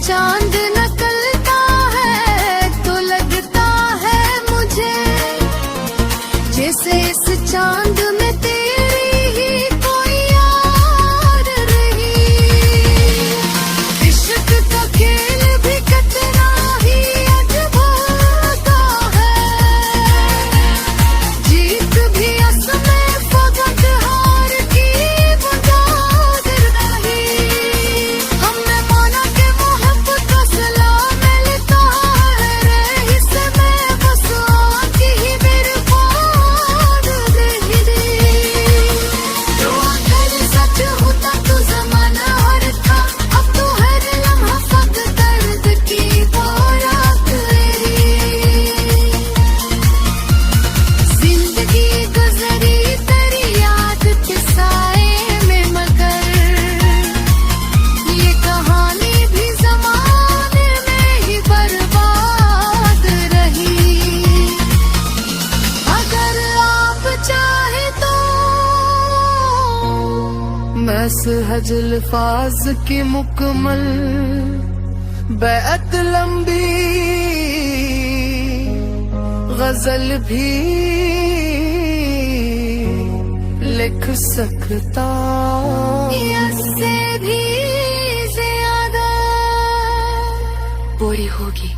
चांद निकलता है तो लगता है मुझे जैसे इस चांद में तेरी ही कोई याद रही। इश्क का खेल भी कितना ही अजब है, जीत भी असमें फकत हार की बुनियाद रही। हमने माना कि मोहब्बत का सिला मिलता है रही से मैं बस आके ही मेरे पास रही रे। तो अगर सच होता तो जमाना और था, अब तो हर लम्हा फकत दर्द की बारात रही। जिंदगी गुजरी तेरी याद के साए में, मगर ये कहानी भी जमाने में ही बर्बाद रही। अगर आप चाहे तो मैं सहज अल्फाज की मुकम्मल बैत लंबी गजल भी लिख सकता, इससे भी ज्यादा पूरी होगी।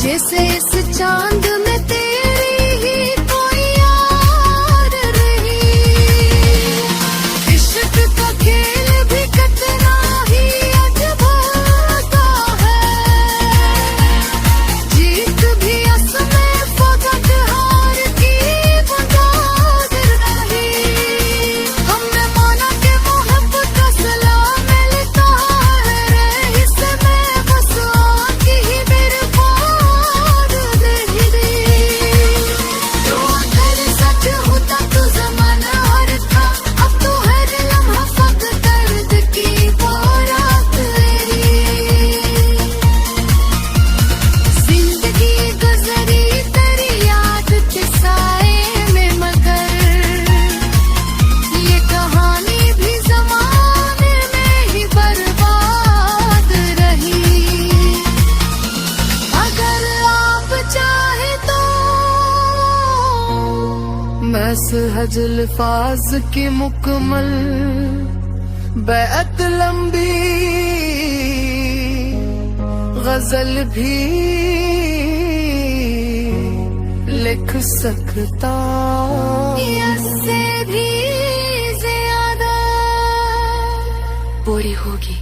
जैसे इस चांद में तेरी ही कोई यार रही। इश्क का खेल भी कितना ही अजब है, जीत भी असमें फकत हार की मुंताज़िर रही। हमने माना कि मोहब्बत का सिला मिलता है, रही से मैं बस आँखी ही मेरे पार देख दी। तो अगर सच होता तो ज़माना और था, अब तो हर लम्हा फकत दर्द की बारात रही। जिंदगी गुजरी तेरी याद के साए में, मगर ये कहानी भी ज़माने में ही बर्बाद रही। अगर आप चाहे तो मैं सहज अल्फाज की मुकम्मल बैत लंबी गजल भी लिख सकता, इससे भी ज्यादा पूरी होगी।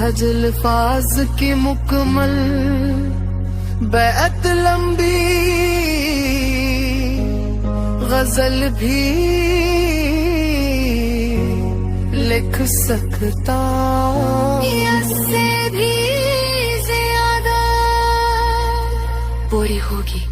सहज अल्फाज की मुकम्मल बैत लंबी गजल भी लिख सकता इससे भी ज्यादा पूरी होगी।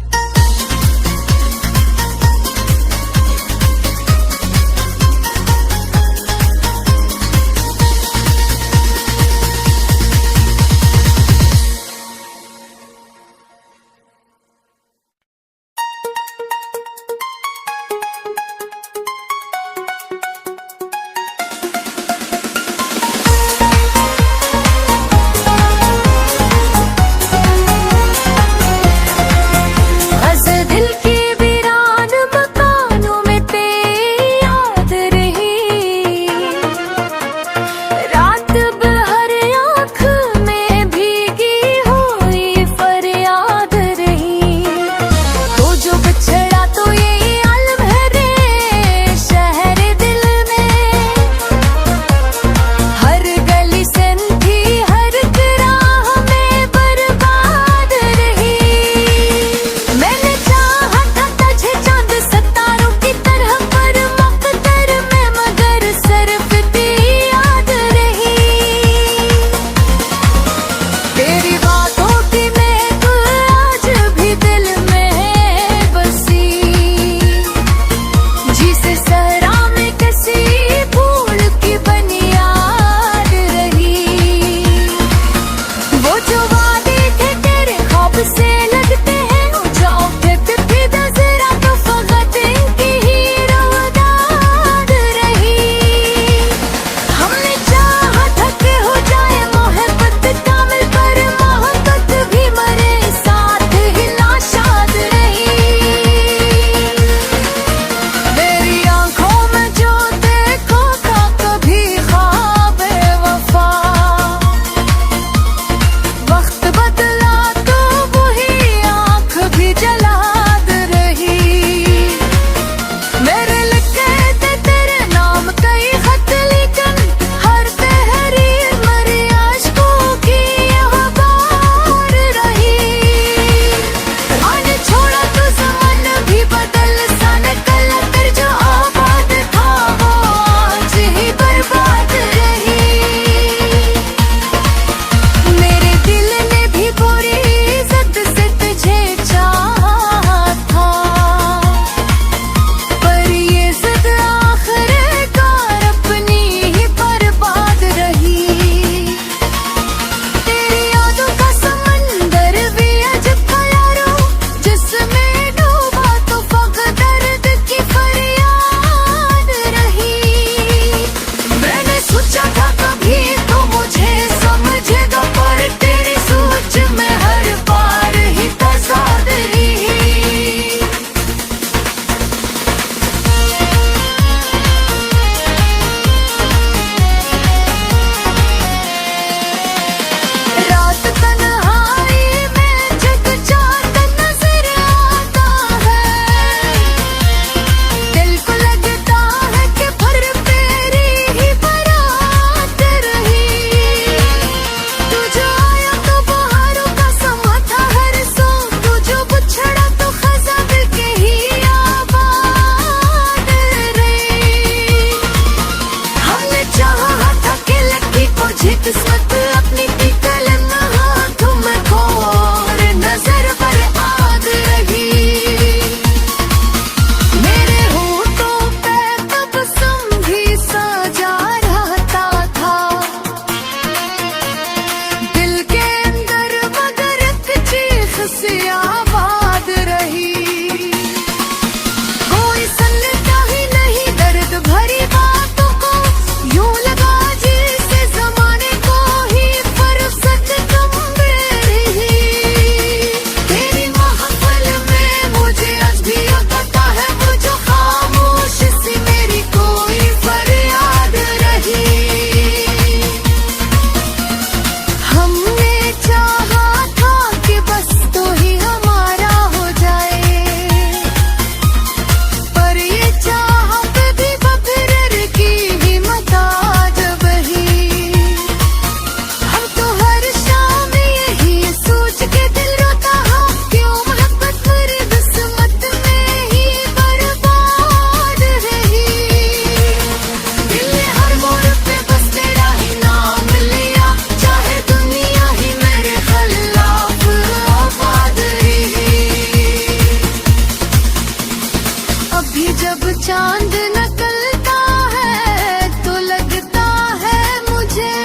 चांद निकलता है तो लगता है मुझे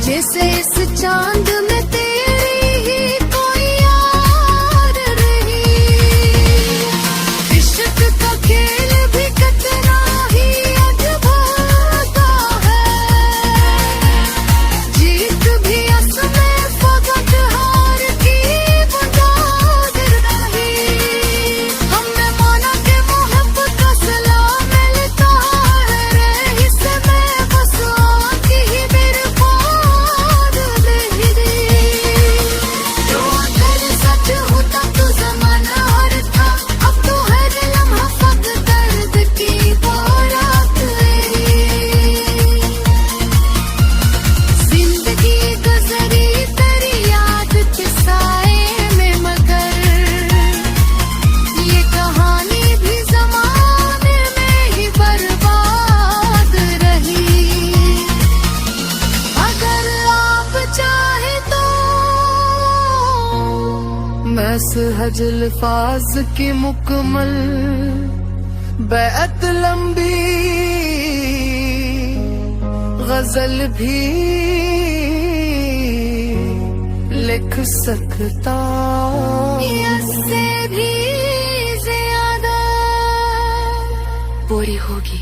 जैसे इस चांद में तेरी ही कोई याद रही। इश्क का खेल भी कितना ही अद्भुत है, जीत भी असमें फकत हार की मुताबिर नहीं। हमने माना कि मोहब्बत का सिला मिलता है रही से मैं बस आती ही मेरे पार नहीं दी। जो अगर सच होता तो जमाना और था, अब तो हर लम्हा फकत दर्द की बारात है। जिंदगी गुजरी तेरी याद के साए में, मगर ये कहानी भी जमाने में ही बर्बाद रही। अगर आप चाहे तो मैं सहज अल्फाज की मुकम्मल बैत लंबी गजल भी लिख सकता, इससे भी ज्यादा पूरी होगी।